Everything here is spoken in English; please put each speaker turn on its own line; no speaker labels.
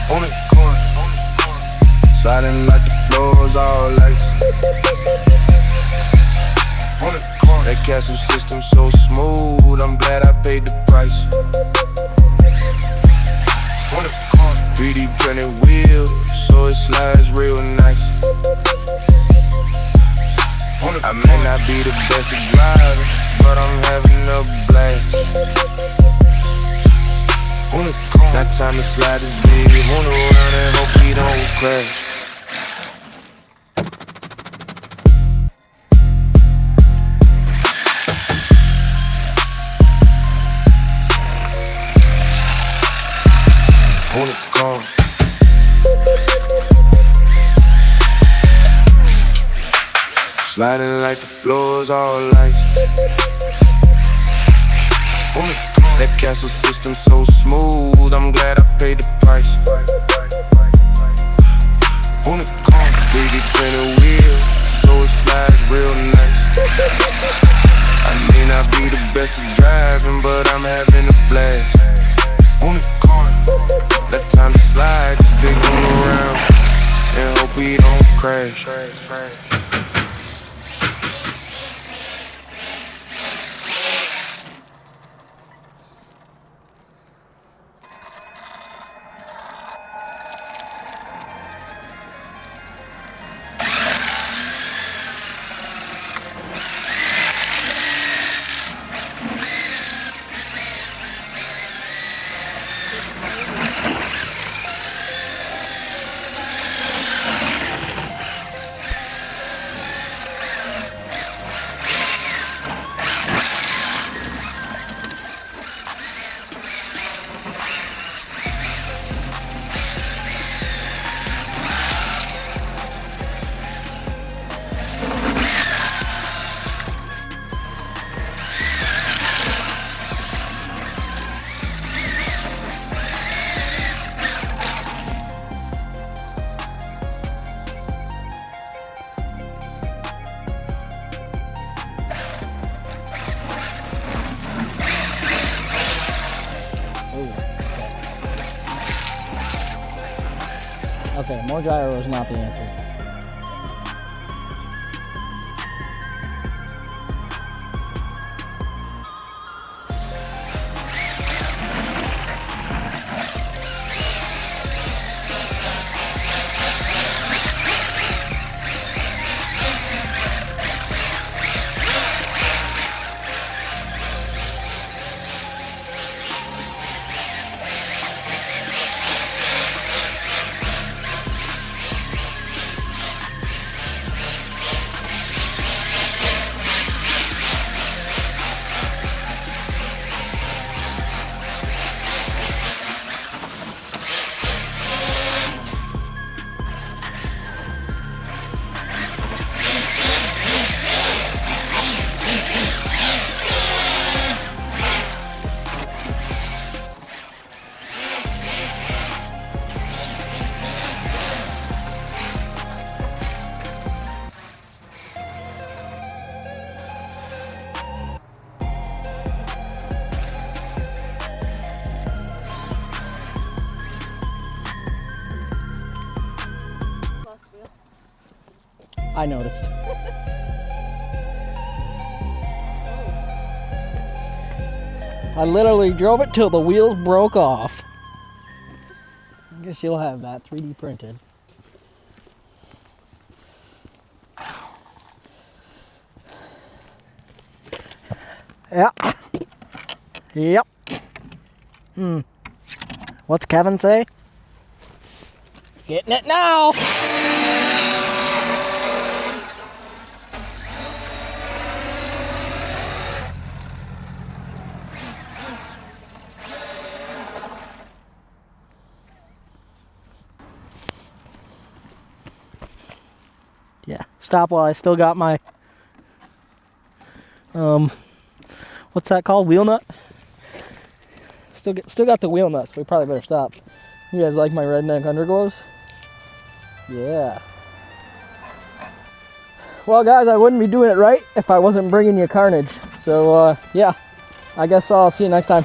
hoonicorn. Sliding like the floors all lights. Hoonicorn. That castle system so smooth, I'm glad I paid the price. Hoonicorn. 3D printed wheels, so it slides real nice. I may not be the best at driving, but I'm having a blast. Now time to slide this big Hoon around and hope we don't crash. Hoonicorn. Sliding like the floors all lights. That castle system so smooth, I'm glad I paid the price. Hoonicorn. 3D printed wheel, so it slides real nice. I may not be the best at driving, but I'm having a blast. Hoonicorn. That time to slide this big Hoon around and hope we don't crash.
Okay, more gyro is not the answer. I noticed. I literally drove it till the wheels broke off. I guess you'll have that 3D printed. Yeah. Yep. What's Kevin say? Getting it now! Yeah, stop while I still got my, what's that called? Wheel nut? Still got the wheel nuts. We probably better stop. You guys like my redneck underglows? Yeah. Well, guys, I wouldn't be doing it right if I wasn't bringing you carnage. So, yeah, I guess I'll see you next time.